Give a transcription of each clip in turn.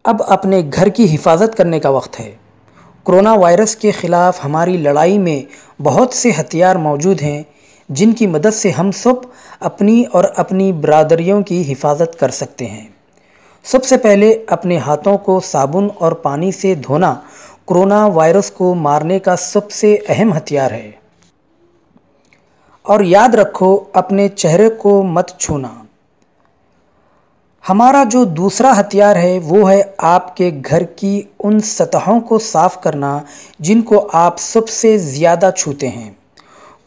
اب اپنے گھر کی حفاظت کرنے کا وقت ہے۔ کرونا وائرس کے خلاف ہماری لڑائی میں بہت سے ہتھیار موجود ہیں جن کی مدد سے ہم سب اپنی اور اپنی برادریوں کی حفاظت کر سکتے ہیں۔ سب سے پہلے اپنے ہاتھوں کو صابن اور پانی سے دھونا کرونا وائرس کو مارنے کا سب سے اہم ہتھیار ہے۔ اور یاد رکھو، اپنے چہرے کو مت چھونا۔ ہمارا جو دوسرا ہتھیار ہے وہ ہے آپ کے گھر کی ان سطحوں کو صاف کرنا جن کو آپ سب سے زیادہ چھوتے ہیں۔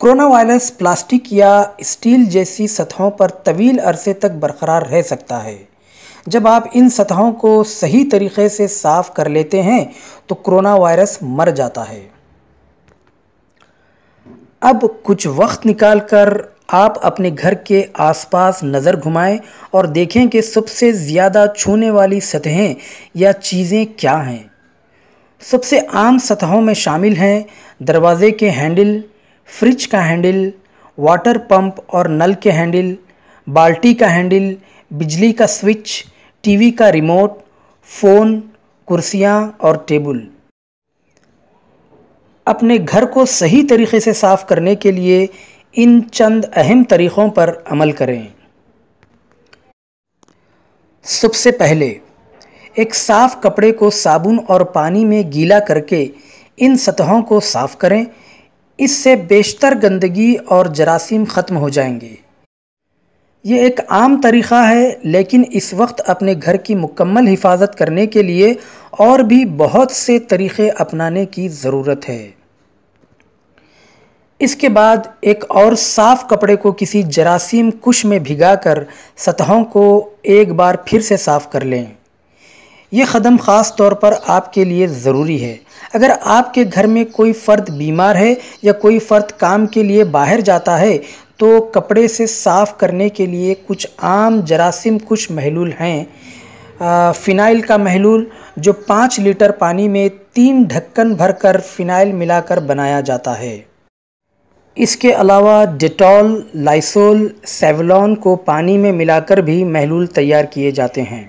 کرونا وائرس پلاسٹک یا اسٹیل جیسی سطحوں پر طویل عرصے تک برقرار رہ سکتا ہے۔ جب آپ ان سطحوں کو صحیح طریقے سے صاف کر لیتے ہیں تو کرونا وائرس مر جاتا ہے۔ اب کچھ وقت نکال کر آپ اپنے گھر کے آس پاس نظر گھمائیں اور دیکھیں کہ سب سے زیادہ چھونے والی سطحیں یا چیزیں کیا ہیں۔ سب سے عام سطحوں میں شامل ہیں دروازے کے ہینڈل، فریج کا ہینڈل، واٹر پمپ اور نل کے ہینڈل، بالٹی کا ہینڈل، بجلی کا سوئچ، ٹی وی کا ریموٹ، فون، کرسیاں اور ٹیبل۔ اپنے گھر کو صحیح طریقے سے صاف کرنے کے لیے ان چند اہم طریقوں پر عمل کریں۔ سب سے پہلے ایک صاف کپڑے کو صابن اور پانی میں گیلا کر کے ان سطحوں کو صاف کریں۔ اس سے بیشتر گندگی اور جراثیم ختم ہو جائیں گے۔ یہ ایک عام طریقہ ہے، لیکن اس وقت اپنے گھر کی مکمل حفاظت کرنے کے لیے اور بھی بہت سے طریقے اپنانے کی ضرورت ہے۔ اس کے بعد ایک اور صاف کپڑے کو کسی جراثیم کش میں بھگا کر سطحوں کو ایک بار پھر سے صاف کر لیں۔ یہ قدم خاص طور پر آپ کے لیے ضروری ہے۔ اگر آپ کے گھر میں کوئی فرد بیمار ہے یا کوئی فرد کام کے لیے باہر جاتا ہے تو کپڑے سے صاف کرنے کے لیے کچھ عام جراثیم کش محلول ہیں۔ فینائل کا محلول، جو 5 لیٹر پانی میں 3 ڈھکن بھر کر فینائل ملا کر بنایا جاتا ہے۔ اس کے علاوہ ڈیٹول، لائسول، سیولون کو پانی میں ملا کر بھی محلول تیار کیے جاتے ہیں۔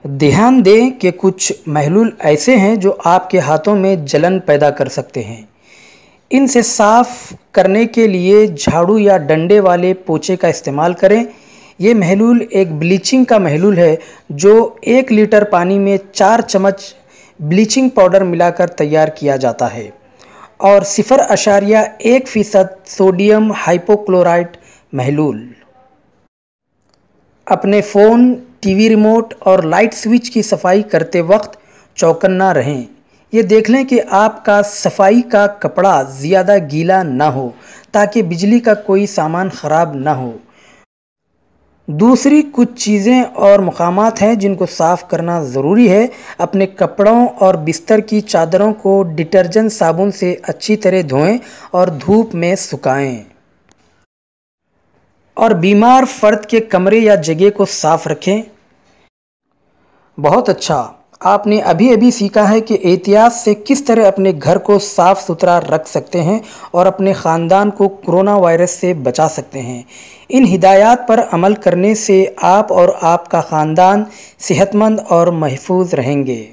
دھیان دیں کہ کچھ محلول ایسے ہیں جو آپ کے ہاتھوں میں جلن پیدا کر سکتے ہیں۔ ان سے صاف کرنے کے لیے جھاڑو یا ڈنڈے والے پوچے کا استعمال کریں۔ یہ محلول ایک بلیچنگ کا محلول ہے جو 1 لیٹر پانی میں 4 چمچ بلیچنگ پاؤڈر ملا کر تیار کیا جاتا ہے اور 0.1% سوڈیم ہائپوکلورائٹ محلول۔ اپنے فون، ٹی وی ریموٹ اور لائٹ سوئچ کی صفائی کرتے وقت چوکنا رہیں۔ یہ دیکھ لیں کہ آپ کا صفائی کا کپڑا زیادہ گیلا نہ ہو تاکہ بجلی کا کوئی سامان خراب نہ ہو۔ دوسری کچھ چیزیں اور مقامات ہیں جن کو صاف کرنا ضروری ہے۔ اپنے کپڑوں اور بستر کی چادروں کو ڈٹرجنٹ صابن سے اچھی طرح دھوئیں اور دھوپ میں سکھائیں۔ اور بیمار فرد کے کمرے یا جگہ کو صاف رکھیں۔ بہت اچھا، آپ نے ابھی سیکھا ہے کہ احتیاط سے کس طرح اپنے گھر کو صاف ستھرا رکھ سکتے ہیں اور اپنے خاندان کو کرونا وائرس سے بچا سکتے ہیں۔ ان ہدایات پر عمل کرنے سے آپ اور آپ کا خاندان صحت مند اور محفوظ رہیں گے۔